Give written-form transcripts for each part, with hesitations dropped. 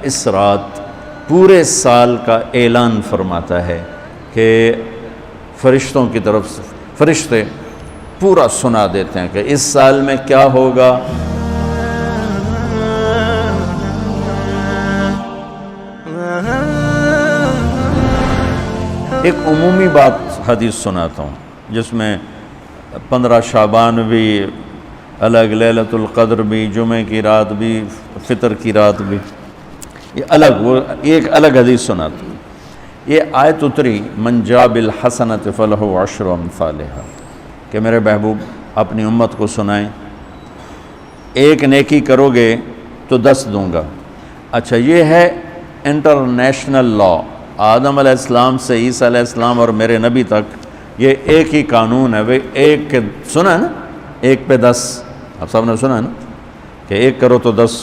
اس رات پورے سال کا اعلان فرماتا ہے کہ فرشتوں کی طرف سے فرشتے پورا سنا دیتے ہیں کہ اس سال میں کیا ہوگا. ایک عمومی بات حدیث سناتا ہوں جس میں 15 شعبان بھی الگ، لیلۃ القدر بھی، جمعہ کی رات بھی، فطر کی رات بھی، یہ الگ، وہ ایک الگ حدیث سناتا ہوں. یہ آیت اتری من جاء بالحسنۃ فلہ عشر امثالھا کہ میرے محبوب اپنی امت کو سنائیں، ایک نیکی کرو گے تو 10 دوں گا. اچھا، یہ ہے انٹرنیشنل لا، آدم علیہ السلام سے عیسیٰ علیہ السلام اور میرے نبی تک یہ ایک ہی قانون ہے. ایک کے سنا ہے نا، ایک پہ 10، آپ سب نے سنا ہے نا کہ ایک کرو تو 10.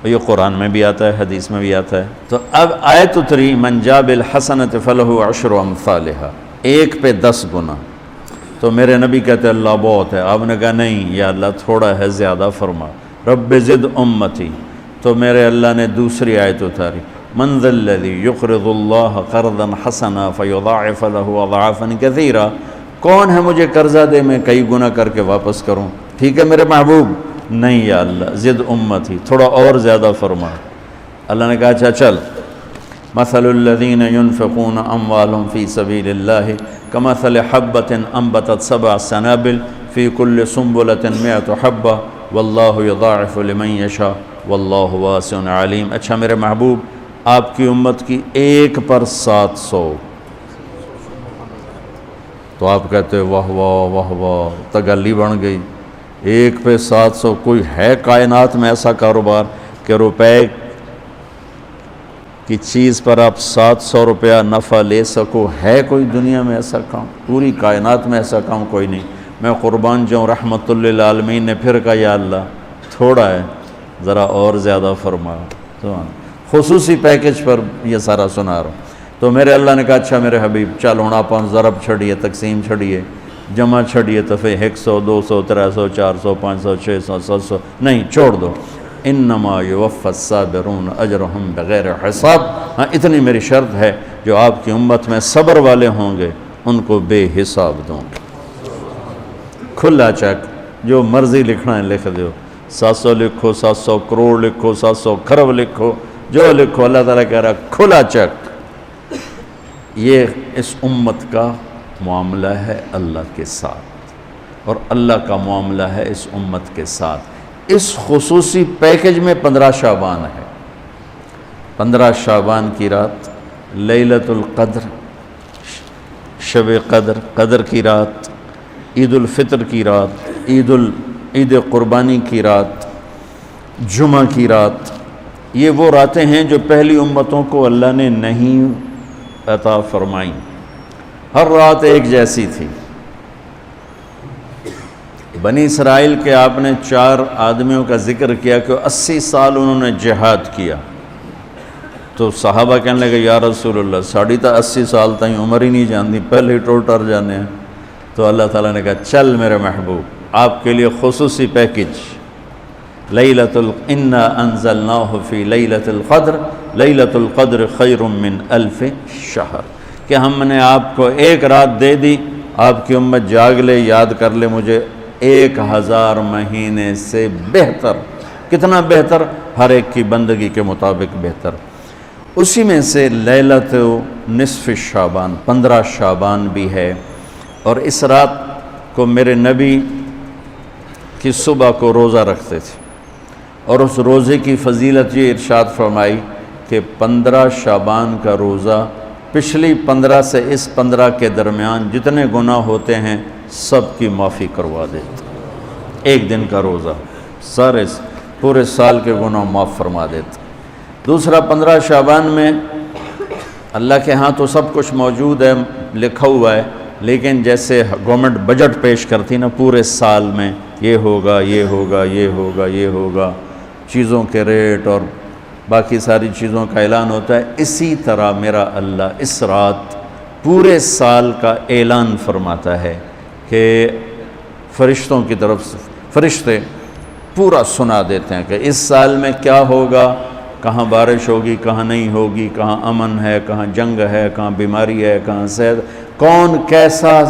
یہ قرآن میں بھی آتا ہے، حدیث میں بھی آتا ہے. تو اب آیت اتری من جاء بالحسنۃ فلہ عشر امثالھا، ایک پہ 10 گنا. تو میرے نبی کہتے اللہ بہت ہے. آپ نے کہا نہیں یا اللہ تھوڑا ہے، زیادہ فرما، رب زد امتی. تو میرے اللہ نے دوسری آیت اتاری من ذا الذی یقرض اللہ قرضا حسنا فیضاعف لہ اضعافا کثیرا، کون ہے مجھے قرضہ دے میں کئی گنا کر کے واپس کروں. ٹھیک ہے میرے محبوب، نہیں یا اللہ زد امتی، تھوڑا اور زیادہ فرما. اللہ نے کہا اچھا چل، مثل الذین ينفقون اموالهم فی سبیل اللہ کمثل حبۃ انبتت 7 سنابل فی کل سنبلۃ 100 حبۃ واللہ یضاعف لمن یشاء واللہ واسع علیم. اچھا میرے محبوب، آپ کی امت کی ایک پر 700. تو آپ کہتے واہ واہ واہ واہ، تگلی بن گئی. ایک پہ 700، کوئی ہے کائنات میں ایسا کاروبار کہ روپے کی چیز پر آپ 700 روپیہ نفع لے سکو؟ ہے کوئی دنیا میں ایسا کام؟ پوری کائنات میں ایسا کام کوئی نہیں. میں قربان جاؤں، رحمت للعالمین نے پھر کہا یا اللہ تھوڑا ہے، ذرا اور زیادہ فرما. خصوصی پیکج پر یہ سارا سنا رہا ہوں. تو میرے اللہ نے کہا اچھا میرے حبیب چل ہوں آپ ضرب چھڑیے، تقسیم چھڑیے، جمع چھڑیے، تو پھر 100 200 300 400 500 600 700 نہیں، چھوڑ دو. انما یوفی الصابرون اجرہم بغیر حساب. ہاں اتنی میری شرط ہے، جو آپ کی امت میں صبر والے ہوں گے ان کو بے حساب دوں گے. کھلا چیک، جو مرضی لکھنا ہے لکھ دو، 700 لکھو، 700 کروڑ لکھو، 700 کھرب لکھو، جو لکھو. اللہ تعالیٰ کہہ رہا کھلا چیک. یہ اس امت کا معاملہ ہے اللہ کے ساتھ، اور اللہ کا معاملہ ہے اس امت کے ساتھ. اس خصوصی پیکج میں 15 شعبان ہے. 15 شعبان کی رات لیلۃ القدر، شب قدر، قدر کی رات، عید الفطر کی رات، عید قربانی کی رات، جمعہ کی رات. یہ وہ راتیں ہیں جو پہلی امتوں کو اللہ نے نہیں عطا فرمائیں. ہر رات ایک جیسی تھی. بنی اسرائیل کے آپ نے 4 آدمیوں کا ذکر کیا کہ 80 سال انہوں نے جہاد کیا. تو صحابہ کہنے لگے یا رسول اللہ ساڑھی تا 80 سال تائیں عمر ہی نہیں جاندی، پہلے ہی ٹر جانے ہیں. تو اللہ تعالیٰ نے کہا چل میرے محبوب آپ کے لیے خصوصی پیکج، انا انزلناہ فی لیلۃ القدر، لیلۃ القدر خیر من 1000 شہر، کہ ہم نے آپ کو ایک رات دے دی، آپ کی امت جاگ لے، یاد کر لے مجھے، 1000 مہینے سے بہتر. کتنا بہتر؟ ہر ایک کی بندگی کے مطابق بہتر. اسی میں سے لیلۃ نصف شعبان، 15 شعبان بھی ہے. اور اس رات کو میرے نبی کی صبح کو روزہ رکھتے تھے، اور اس روزے کی فضیلت یہ ارشاد فرمائی کہ 15 شعبان کا روزہ پچھلی 15 سے اس 15 کے درمیان جتنے گناہ ہوتے ہیں سب کی معافی کروا دیتا. ایک دن کا روزہ سارے پورے سال کے گناہ معاف فرما دیتا. دوسرا 15 شعبان میں اللہ کے ہاں تو سب کچھ موجود ہے، لکھا ہوا ہے، لیکن جیسے گورنمنٹ بجٹ پیش کرتی نا پورے سال میں، یہ ہوگا یہ ہوگا یہ ہوگا یہ ہوگا، چیزوں کے ریٹ اور باقی ساری چیزوں کا اعلان ہوتا ہے، اسی طرح میرا اللہ اس رات پورے سال کا اعلان فرماتا ہے کہ فرشتوں کی طرف سے فرشتے پورا سنا دیتے ہیں کہ اس سال میں کیا ہوگا، کہاں بارش ہوگی کہاں نہیں ہوگی، کہاں امن ہے کہاں جنگ ہے، کہاں بیماری ہے کہاں صحت، کون کیسا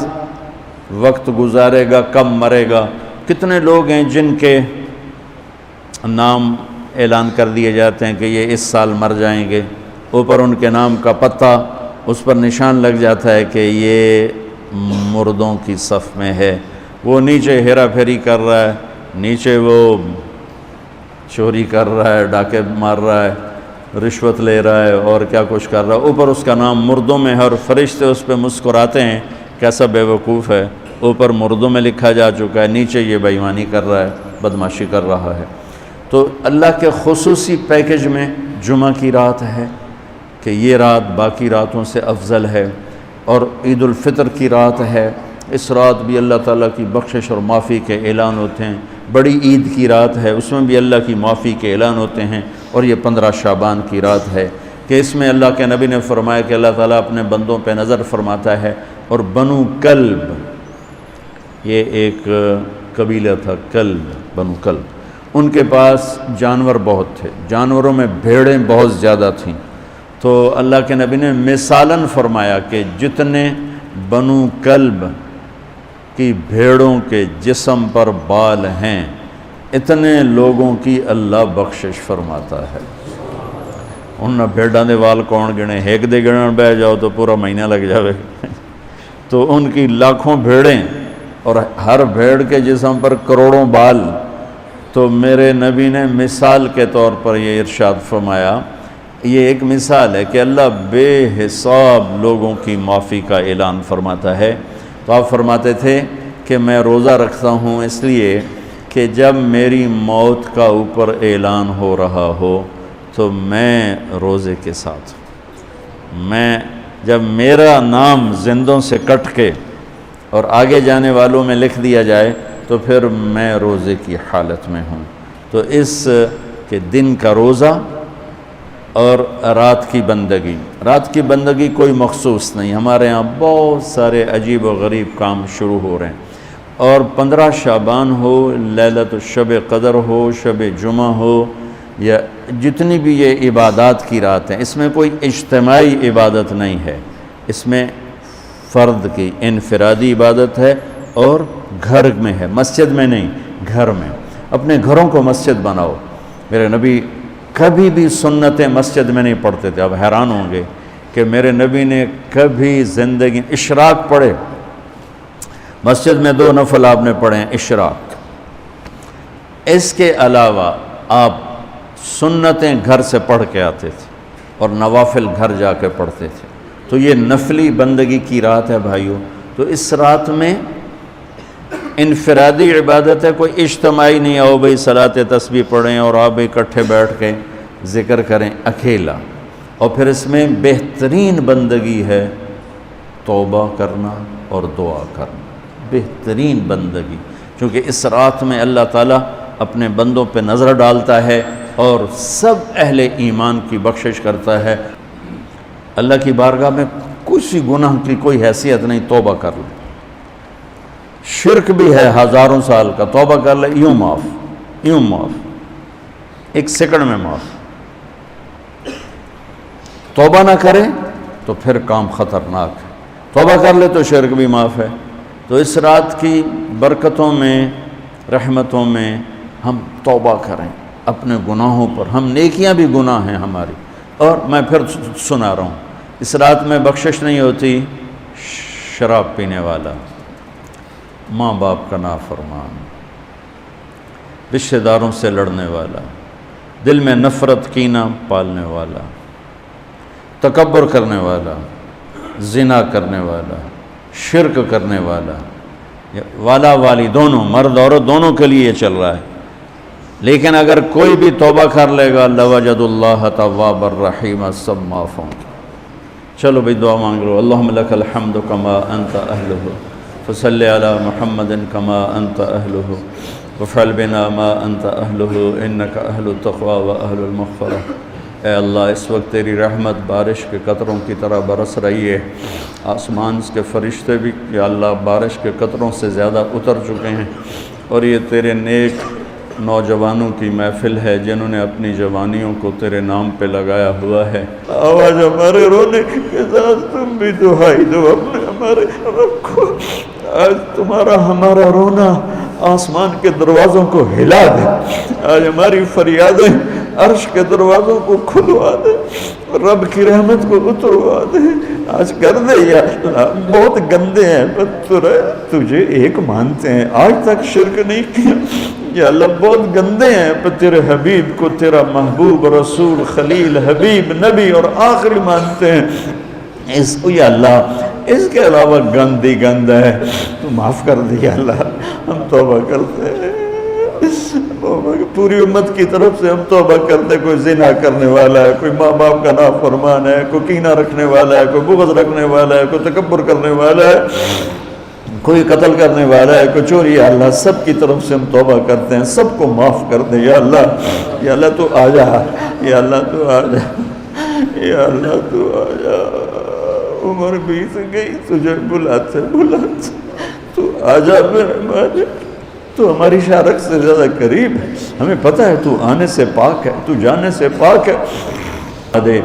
وقت گزارے گا، کب مرے گا۔ کتنے لوگ ہیں جن کے نام اعلان کر دیے جاتے ہیں کہ یہ اس سال مر جائیں گے، اوپر ان کے نام کا پتہ اس پر نشان لگ جاتا ہے کہ یہ مردوں کی صف میں ہے۔ وہ نیچے ہیرا پھیری کر رہا ہے، نیچے وہ چوری کر رہا ہے، ڈاکے مار رہا ہے، رشوت لے رہا ہے اور کیا کچھ کر رہا ہے، اوپر اس کا نام مردوں میں ہے، اور فرشتے اس پہ مسکراتے ہیں کیسا بے وقوف ہے، اوپر مردوں میں لکھا جا چکا ہے، نیچے یہ بے ایمانی کر رہا ہے، بدمعاشی کر رہا ہے۔ تو اللہ کے خصوصی پیکج میں جمعہ کی رات ہے کہ یہ رات باقی راتوں سے افضل ہے، اور عید الفطر کی رات ہے، اس رات بھی اللہ تعالیٰ کی بخشش اور معافی کے اعلان ہوتے ہیں۔ بڑی عید کی رات ہے، اس میں بھی اللہ کی معافی کے اعلان ہوتے ہیں، اور یہ 15 شعبان کی رات ہے کہ اس میں اللہ کے نبی نے فرمایا کہ اللہ تعالیٰ اپنے بندوں پہ نظر فرماتا ہے، اور بنو کلب، یہ ایک قبیلہ تھا کلب، بنو کلب، ان کے پاس جانور بہت تھے، جانوروں میں بھیڑیں بہت زیادہ تھیں، تو اللہ کے نبی نے مثالاً فرمایا کہ جتنے بنو کلب کی بھیڑوں کے جسم پر بال ہیں اتنے لوگوں کی اللہ بخشش فرماتا ہے۔ انہاں بھیڑاں دے وال کون گنے، ایک دے گنن بہ جاؤ تو پورا مہینہ لگ جاوے، تو ان کی لاکھوں بھیڑیں اور ہر بھیڑ کے جسم پر کروڑوں بال۔ تو میرے نبی نے مثال کے طور پر یہ ارشاد فرمایا، یہ ایک مثال ہے کہ اللہ بے حساب لوگوں کی معافی کا اعلان فرماتا ہے۔ تو آپ فرماتے تھے کہ میں روزہ رکھتا ہوں اس لیے کہ جب میری موت کا اوپر اعلان ہو رہا ہو تو میں روزے کے ساتھ، میں جب میرا نام زندوں سے کٹ کے اور آگے جانے والوں میں لکھ دیا جائے تو پھر میں روزے کی حالت میں ہوں۔ تو اس کے دن کا روزہ اور رات کی بندگی، رات کی بندگی کوئی مخصوص نہیں، ہمارے ہاں بہت سارے عجیب و غریب کام شروع ہو رہے ہیں، اور 15 شعبان ہو، لیلۃ الشب قدر ہو، شب جمعہ ہو، یا جتنی بھی یہ عبادات کی رات ہیں، اس میں کوئی اجتماعی عبادت نہیں ہے، اس میں فرد کی انفرادی عبادت ہے، اور گھر میں ہے، مسجد میں نہیں، گھر میں۔ اپنے گھروں کو مسجد بناؤ۔ میرے نبی کبھی بھی سنتیں مسجد میں نہیں پڑھتے تھے، اب حیران ہوں گے کہ میرے نبی نے کبھی زندگی اشراق پڑھے، مسجد میں 2 نفل آپ نے پڑھے ہیں اشراق، اس کے علاوہ آپ سنتیں گھر سے پڑھ کے آتے تھے اور نوافل گھر جا کے پڑھتے تھے۔ تو یہ نفلی بندگی کی رات ہے بھائیوں۔ تو اس رات میں انفرادی عبادت ہے، کوئی اجتماعی نہیں، آؤ بھئی صلاۃ تسبیح پڑھیں اور آپ اکٹھے بیٹھ کے ذکر کریں، اکیلا۔ اور پھر اس میں بہترین بندگی ہے توبہ کرنا اور دعا کرنا، بہترین بندگی، چونکہ اس رات میں اللہ تعالیٰ اپنے بندوں پہ نظر ڈالتا ہے اور سب اہل ایمان کی بخشش کرتا ہے۔ اللہ کی بارگاہ میں کسی گناہ کی کوئی حیثیت نہیں، توبہ کر لے، شرک بھی ہے 1000 سال کا، توبہ کر لے یوں معاف، 1 سیکنڈ میں معاف۔ توبہ نہ کرے تو پھر کام خطرناک ہے، توبہ کر لے تو شرک بھی معاف ہے۔ تو اس رات کی برکتوں میں، رحمتوں میں ہم توبہ کریں اپنے گناہوں پر، ہم نیکیاں بھی گناہ ہیں ہماری۔ اور میں پھر سنا رہا ہوں، اس رات میں بخشش نہیں ہوتی شراب پینے والا، ماں باپ کا نافرمان، رشتہ داروں سے لڑنے والا، دل میں نفرت کینہ پالنے والا، تکبر کرنے والا، زنا کرنے والا، شرک کرنے والا والی دونوں، مرد عورت دونوں کے لیے یہ چل رہا ہے۔ لیکن اگر کوئی بھی توبہ کر لے گا، لوجد اللہ تواب الرحیم، سب معاف ہوں گے۔ چلو بھئی دعا مانگ لو۔ اللہم لک الحمد کما انت اہلہ، فصلی علی محمد کما انت اہلہ، وفعل بنا ما انت اہلہ، انک اہل التقوی و اہل المغفرہ۔ اے اللہ، اس وقت تیری رحمت بارش کے قطروں کی طرح برس رہی ہے، آسمان کے فرشتے بھی یا اللہ بارش کے قطروں سے زیادہ اتر چکے ہیں، اور یہ تیرے نیک نوجوانوں کی محفل ہے جنہوں نے اپنی جوانیوں کو تیرے نام پہ لگایا ہوا ہے۔ آواز ہمارے رونے کے ساتھ تم بھی دعائی دو اپنے ہمارے رب کو۔ آج تمہارا ہمارا رونا آسمان کے دروازوں کو ہلا دے، آج ہماری فریادیں عرش کے دروازوں کو کھلوا دے، رب کی رحمت کو اتروا دے، آج کر دے یا اللہ۔ بہت گندے ہیں پر تجھے ایک مانتے ہیں، آج تک شرک نہیں کیا یا اللہ۔ بہت گندے ہیں پر تیرے حبیب کو تیرا محبوب رسول خلیل حبیب نبی اور آخری مانتے ہیں۔ اس کو یا اللہ اس کے علاوہ گند ہی گند ہے، تو معاف کر دے یا اللہ۔ ہم توبہ کرتے ہیں، پوری امت کی طرف سے ہم توبہ کرتے۔ کوئی زنا کرنے والا ہے، کوئی ماں باپ کا نافرمان ہے، کوئی کینہ رکھنے والا ہے، کوئی بغض رکھنے والا ہے، کوئی تکبر کرنے والا ہے، کوئی قتل کرنے والا ہے، کوئی چوری۔ یا اللہ سب کی طرف سے ہم توبہ کرتے ہیں، سب کو معاف کر دے یا اللہ۔ یا اللہ تو آ جا، یا اللہ تو آ جا، یا اللہ تو آ جا۔ عمر بیت گئی، تجھے بلاتے بلاتے تو آ جا میرے مالک۔ تو ہماری شارک سے زیادہ قریب ہے، ہمیں پتہ ہے تو آنے سے پاک ہے، تو جانے سے پاک ہے۔ دے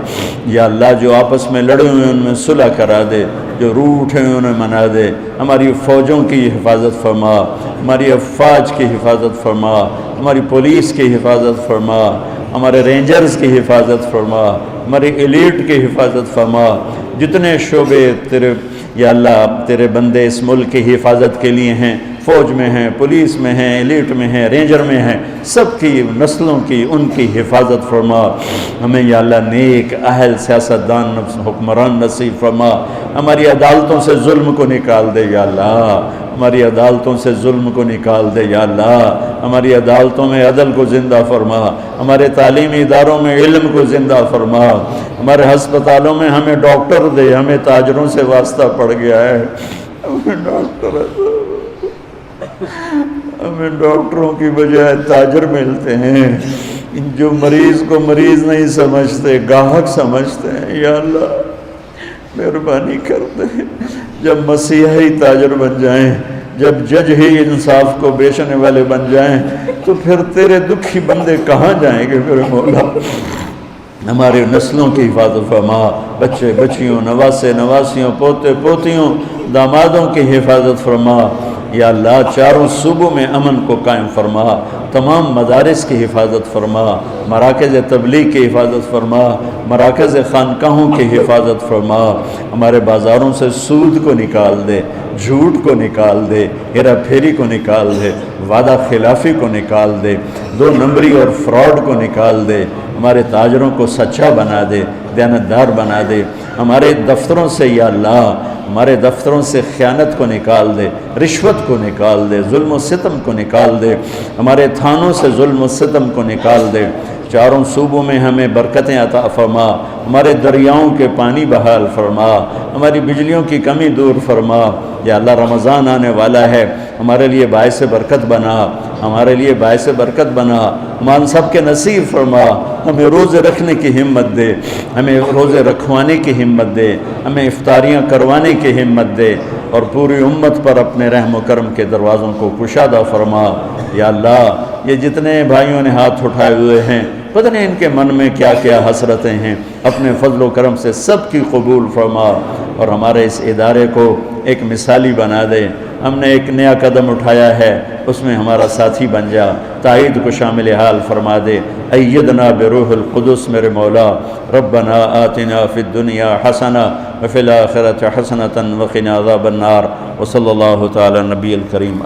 یا اللہ جو آپس میں لڑے ہوئے ان میں صلح کرا دے، جو روٹھے ہیں انہیں منا دے۔ ہماری فوجوں کی حفاظت فرما، ہماری افواج کی حفاظت فرما، ہماری پولیس کی حفاظت فرما، ہمارے رینجرز کی حفاظت فرما، ہماری ایلیٹ کی حفاظت فرما۔ جتنے شعبے تیرے یا اللہ تیرے بندے اس ملک کی حفاظت کے لیے ہیں، فوج میں ہیں، پولیس میں ہیں، ایلیٹ میں ہیں، رینجر میں ہیں، سب کی نسلوں کی ان کی حفاظت فرما۔ ہمیں یا اللہ نیک اہل سیاستدان حکمران نصیب فرما۔ ہماری عدالتوں سے ظلم کو نکال دے یا اللہ، ہماری عدالتوں سے ظلم کو نکال دے یا اللہ۔ ہماری عدالتوں میں عدل کو زندہ فرما، ہمارے تعلیمی اداروں میں علم کو زندہ فرما، ہمارے ہسپتالوں میں ہمیں ڈاکٹر دے۔ ہمیں تاجروں سے واسطہ پڑ گیا ہے، ہمیں ڈاکٹروں کی بجائے تاجر ملتے ہیں، جو مریض کو مریض نہیں سمجھتے گاہک سمجھتے ہیں۔ یا اللہ مہربانی کر دے، جب مسیحی تاجر بن جائیں، جب جج ہی انصاف کو بیچنے والے بن جائیں، تو پھر تیرے دکھی بندے کہاں جائیں گے میرے مولا۔ ہمارے نسلوں کی حفاظت فرما، بچے بچیوں، نواسے نواسیوں، پوتے پوتیوں، دامادوں کی حفاظت فرما۔ یا اللہ چاروں صوبوں میں امن کو قائم فرما، تمام مدارس کی حفاظت فرما، مراکز تبلیغ کی حفاظت فرما، مراکز خانقاہوں کی حفاظت فرما۔ ہمارے بازاروں سے سود کو نکال دے، جھوٹ کو نکال دے، ہیرا پھیری کو نکال دے، وعدہ خلافی کو نکال دے، دو نمبری اور فراڈ کو نکال دے۔ ہمارے تاجروں کو سچا بنا دے، دیانتدار بنا دے۔ ہمارے دفتروں سے یا اللہ ہمارے دفتروں سے خیانت کو نکال دے، رشوت کو نکال دے، ظلم و ستم کو نکال دے۔ ہمارے تھانوں سے ظلم و ستم کو نکال دے۔ چاروں صوبوں میں ہمیں برکتیں عطا فرما، ہمارے دریاؤں کے پانی بحال فرما، ہماری بجلیوں کی کمی دور فرما۔ یا اللہ رمضان آنے والا ہے، ہمارے لیے باعث برکت بنا، ہمارے لیے باعث برکت بنا، ہم سب کے نصیب فرما۔ ہمیں روزے رکھنے کی ہمت دے، ہمیں روزے رکھوانے کی ہمت دے، ہمیں افطاریاں کروانے کی ہمت دے، اور پوری امت پر اپنے رحم و کرم کے دروازوں کو کشادہ فرما۔ یا اللہ یہ جتنے بھائیوں نے ہاتھ اٹھائے ہوئے ہیں، پتہ نہیں ان کے من میں کیا کیا حسرتیں ہیں، اپنے فضل و کرم سے سب کی قبول فرما، اور ہمارے اس ادارے کو ایک مثالی بنا دے۔ ہم نے ایک نیا قدم اٹھایا ہے، اس میں ہمارا ساتھی بن جا، تائید کو شامل حال فرما دے۔ ایدنا بروح القدس میرے مولا۔ ربنا آتنا فی الدنیا حسنہ وفی الآخرۃ حسنۃ وقنا عذاب النار، وصلی اللہ تعالی نبی الکریم۔